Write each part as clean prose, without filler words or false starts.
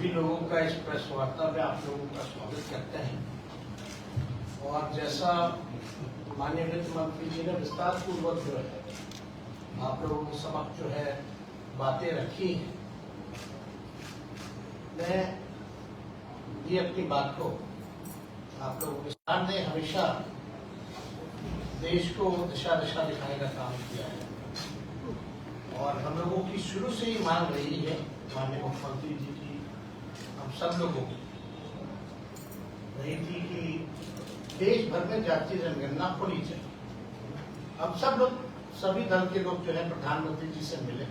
सभी लोगों का इस प्रेस वार्ता में आप लोगों का स्वागत करते हैं। और जैसा माननीय वित्त मंत्री जी ने विस्तार पूर्वक जो है आप लोगों के समक्ष जो है बातें रखी हैं, मैं ये अपनी बात को आप लोगों के सामने हमेशा देश को दिशा दिखाने का काम किया है और हम लोगों की शुरू से ही मांग रही है माननीय मुख्यमंत्री जी की, हम सब लोगों की रही थी कि देश भर में जातीय जनगणना होनी चाहिए। हम सब लोग, सभी दल के लोग जो है प्रधानमंत्री जी से मिले,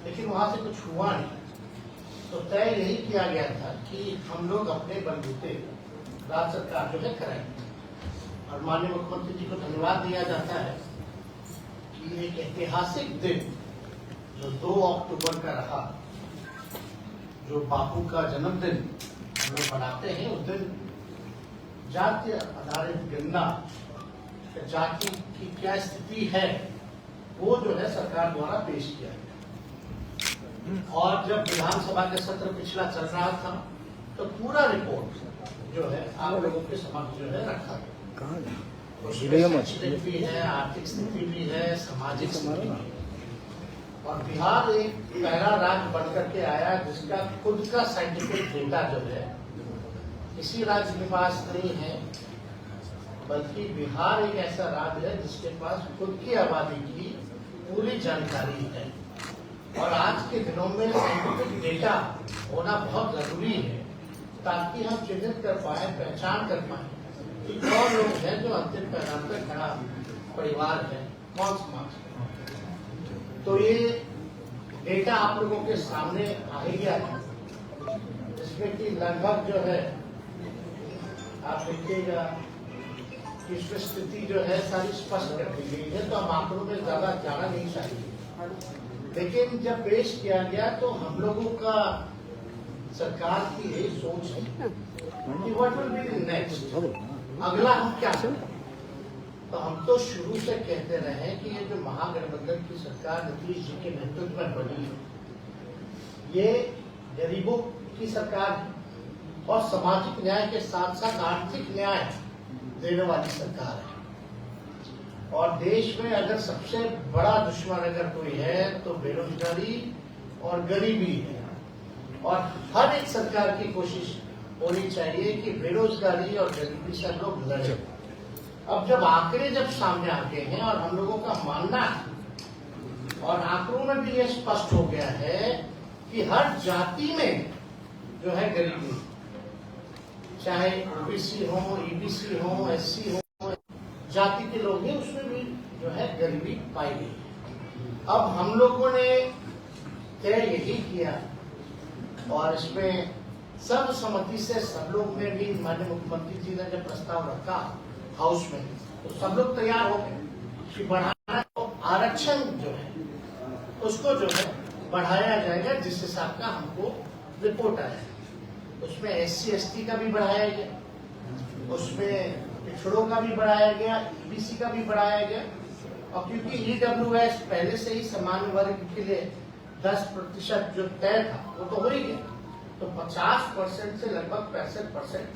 लेकिन वहां से कुछ हुआ नहीं। तो तय यही किया गया था कि हम लोग अपने बलबूते राज्य सरकार जो है कराएंगे। और माननीय मुख्यमंत्री जी को धन्यवाद दिया जाता है कि एक ऐतिहासिक दिन जो 2 अक्टूबर का रहा, जो बापू का जन्मदिन हम लोग मनाते हैं, उस दिन जाति आधारित गणना, जाति की क्या स्थिति है वो जो है सरकार द्वारा पेश किया गया। और जब विधानसभा का सत्र पिछला चल रहा था तो पूरा रिपोर्ट जो है आप लोगों के समक्ष जो है रखा गया। उसमें शैक्षणिक भी है, आर्थिक स्थिति भी है, सामाजिक स्थिति भी है। और बिहार एक पहला राज्य बनकर के आया जिसका खुद का साइंटिफिक डेटा जो है किसी राज्य के पास नहीं है, बल्कि बिहार एक ऐसा राज्य है जिसके पास खुद की आबादी की पूरी जानकारी है। और आज के दिनों में साइंटिफिक डेटा होना बहुत जरूरी है ताकि हम चिन्हित कर पाए, पहचान कर पाए कि कौन लोग हैं जो अंतिम पैदान पर खड़ा परिवार है, कौन समाज है। तो ये डेटा आप लोगों के सामने आ ही गया है, जिसमें कि लगभग जो है आप देखिएगा कि इसमें स्थिति जो है सारी स्पष्ट कर दी गई है। तो हम आंकड़ों में ज्यादा जाना नहीं चाहिए, लेकिन जब पेश किया गया तो हम लोगों का सरकार की यही सोच है कि व्हाट विल बी नेक्स्ट, अगला हम क्या करें। तो हम तो शुरू से कहते रहे कि ये जो महागठबंधन की सरकार नीतीश जी के नेतृत्व में बनी है, ये गरीबों की सरकार है और सामाजिक न्याय के साथ साथ आर्थिक न्याय देने वाली सरकार है। और देश में अगर सबसे बड़ा दुश्मन अगर कोई है तो बेरोजगारी और गरीबी है। और हर एक सरकार की कोशिश होनी चाहिए कि बेरोजगारी और गरीबी से लोग लड़े। अब जब आंकड़े जब सामने आ गए हैं और हम लोगों का मानना है और आंकड़ों में भी ये स्पष्ट हो गया है कि हर जाति में जो है गरीबी, चाहे ओबीसी हो, ईबीसी हो, एससी हो, जाति के लोग हैं, उसमें भी जो है गरीबी पाई गई। अब हम लोगों ने तय यही किया और इसमें सर्वसम्मति से सब लोग ने भी, माननीय मुख्यमंत्री जी ने जब प्रस्ताव रखा हाउस में तो सब लोग तैयार हो गए कि बढ़ाना, तो आरक्षण जो है उसको जो है बढ़ाया जाएगा जिस हिसाब का हमको रिपोर्ट आया। उसमें एससी एसटी का भी बढ़ाया गया, उसमें पिछड़ों का भी बढ़ाया गया, ईबीसी का भी बढ़ाया गया। और क्योंकि ईडब्ल्यूएस पहले से ही सामान्य वर्ग के लिए 10% जो तय था वो तो हो ही गया, तो 50% से लगभग 65%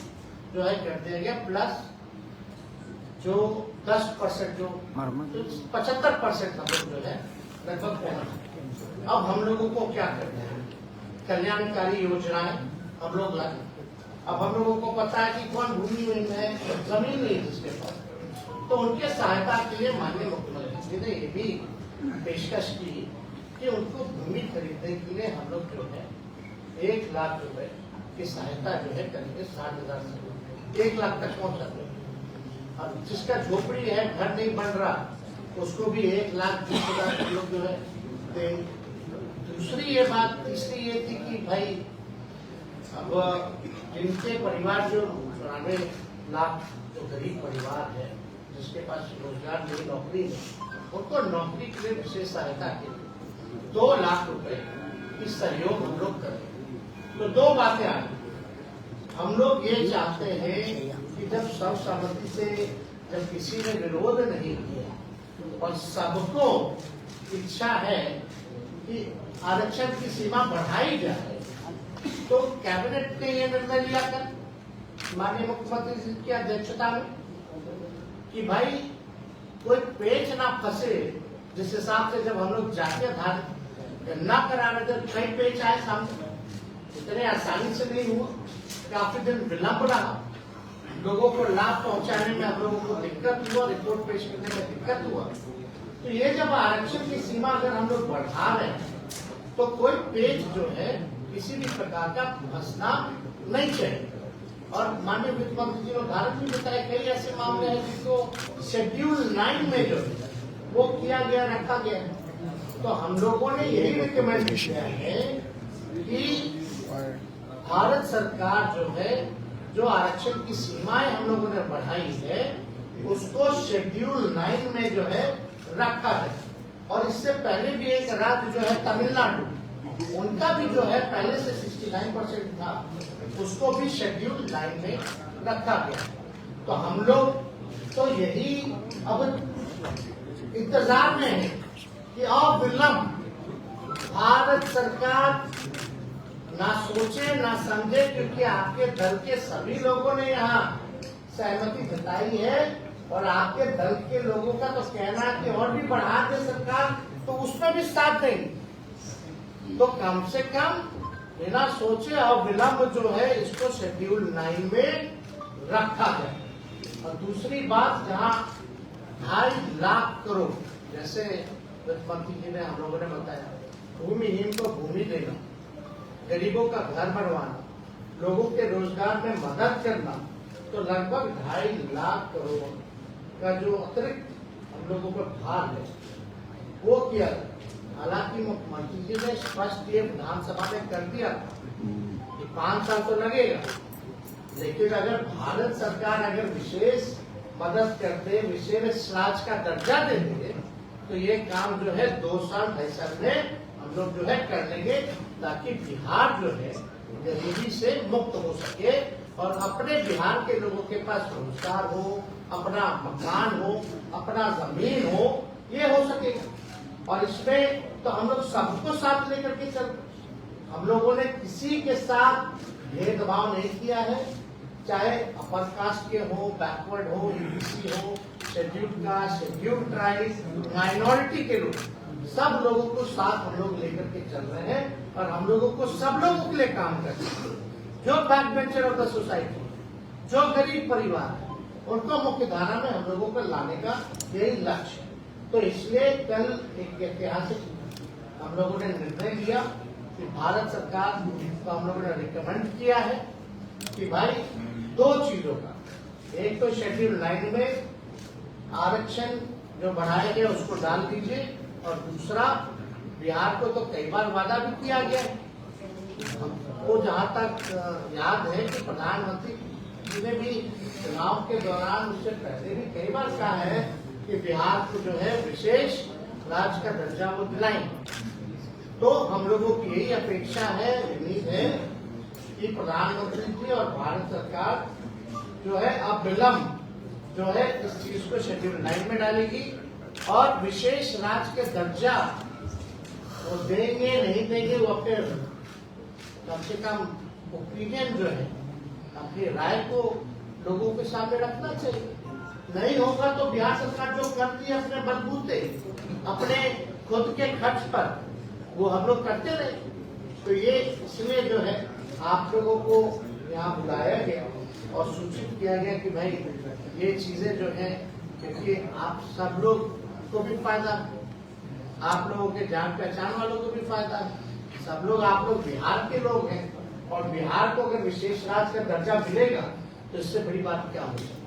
जो है कर दिया गया, प्लस जो 10% जो 75% हम लोग जो है लगभग पहुंच। अब हम लोगों को क्या करना है, कल्याणकारी योजनाएं हम लोग लाए। अब हम लोगों को पता है कि कौन भूमिहीन है, जमीन नहीं जिसके पास, तो उनके सहायता के लिए माननीय मुख्यमंत्री जी ने ये भी पेशकश की कि उनको भूमि खरीदने के लिए हम लोग जो है 1 लाख रुपए की सहायता जो है करेंगे। 60,000 से 1 लाख तक पहुंचा देंगे। और जिसका झोपड़ी है, घर नहीं बन रहा, उसको भी 1,20,000 हम लोग जो है देंगे। दूसरी ये बात, तीसरी ये थी कि भाई अब जिनके परिवार जो 94 लाख जो गरीब परिवार है जिसके पास रोजगार नहीं, नौकरी नहीं, उनको नौकरी के लिए विशेष सहायता के लिए 2 लाख रुपए की सहयोग हम लोग करें। तो 2 बातें आ गई। हम लोग ये चाहते हैं कि जब सर्वसम्मति से जब किसी ने विरोध नहीं किया और सबको इच्छा है कि आरक्षण की सीमा बढ़ाई जाए, तो कैबिनेट ने यह निर्णय लिया कर माननीय मुख्यमंत्री जी की अध्यक्षता में कि भाई कोई पेच ना फंसे, जिस हिसाब से जब हम लोग जातीय आधार न करा रहे थे कई पेच आए सामने, इतने आसानी से नहीं हुआ, काफी दिन विलंब रहा, लोगों को लाभ पहुंचाने में हम लोगों को दिक्कत हुआ, रिपोर्ट पेश करने में दिक्कत हुआ। तो ये जब आरक्षण की सीमा अगर हम लोग बढ़ा रहे हैं तो कोई पेज जो है किसी भी प्रकार का फंसना नहीं चाहिए। और माननीय वित्त मंत्री जी ने उदाहरण भी बताया, कई ऐसे मामले हैं जिनको शेड्यूल 9 में जो वो किया गया, रखा गया है। तो हम लोगों ने यही रिकमेंड किया है कि भारत सरकार जो है, जो आरक्षण की सीमाएं हम लोगों ने बढ़ाई है, उसको शेड्यूल 9 में जो है रखा है। और इससे पहले भी एक राज्य जो है तमिलनाडु, उनका भी जो है पहले से 69% था, उसको भी शेड्यूल 9 में रखा गया। तो हम लोग तो यही अब इंतजार में है कि अविलंब भारत सरकार ना सोचे ना समझे, क्योंकि आपके दल के सभी लोगों ने यहाँ सहमति जताई है और आपके दल के लोगों का तो कहना है कि और भी बढ़ा दे सरकार, तो उसमें भी साथ देंगे। तो कम से कम बिना सोचे अविलंब जो है इसको शेड्यूल 9 में रखा जाए। और दूसरी बात, जहाँ 2.5 लाख करोड़, जैसे वित्त मंत्री जी ने हम लोगों ने बताया, भूमिहीन को भूमि देना, गरीबों का घर बनवाना, लोगों के रोजगार में मदद करना, तो लगभग 2.5 लाख करोड़ का जो अतिरिक्त हम लोगों पर भार है वो किया। हालांकि मुख्यमंत्री जी ने स्पष्ट ये विधानसभा में कर दिया कि 5 साल तो लगेगा, लेकिन अगर भारत सरकार अगर विशेष मदद करते, विशेष राज्य का दर्जा दे देंगे, तो ये काम जो है 2 साल 2.5 साल में हम लोग जो है कर लेंगे, ताकि बिहार जो है गरीबी से मुक्त हो सके और अपने बिहार के लोगों के पास रोजगार हो, अपना मकान हो, अपना जमीन हो, ये हो सकेगा। और इसमें तो हम लोग सबको साथ लेकर के चल, हम लोगों ने किसी के साथ भेदभाव नहीं किया है, चाहे अपर कास्ट के हो, बैकवर्ड हो, यूबीसी हो, schedule caste, schedule tribe, minority के लोग, सब लोगों को साथ हम लोग लेकर के चल रहे हैं। और हम लोगों को सब लोगों के लिए काम करना है, जो back bencher of the society, जो गरीब परिवार है, उनको मुख्य धारा में हम लोगों को लाने का यही लक्ष्य है। तो इसलिए कल एक ऐतिहासिक हम लोगों ने निर्णय लिया कि भारत सरकार को हम लोगों ने रिकमेंड किया है कि भाई 2 चीजों का, एक तो शेड्यूल 9 में आरक्षण जो बढ़ाया गया उसको डाल दीजिए, और दूसरा बिहार को तो कई बार वादा भी किया गया, वो जहाँ तक याद है कि प्रधानमंत्री जी ने भी चुनाव के दौरान, उससे पहले भी कई बार कहा है कि बिहार को जो है विशेष राज्य का दर्जा वो दिलाएंगे। तो हम लोगों की यही अपेक्षा है, उम्मीद है कि प्रधानमंत्री जी और भारत सरकार जो है अविलंब जो है इस चीज को शेड्यूल 9 में डालेगी और विशेष राज्य के दर्जा वो देंगे नहीं देंगे, वो अपने कम से कम ओपिनियन जो है, अपनी राय को लोगों के सामने रखना चाहिए। नहीं होगा तो बिहार सरकार जो करती है अपने बलबूते, अपने खुद के खर्च पर, वो हम लोग करते रहे। तो ये इसलिए जो है आप लोगों को यहाँ बुलाया गया और सूचित किया गया कि भाई ये चीजें जो है, क्योंकि आप सब लोग को भी फायदा, आप लोगों के जान पहचान वालों को भी फायदा है, सब लोग आप लोग बिहार के लोग हैं, और बिहार को अगर विशेष राज्य का दर्जा मिलेगा तो इससे बड़ी बात क्या हो सकती है।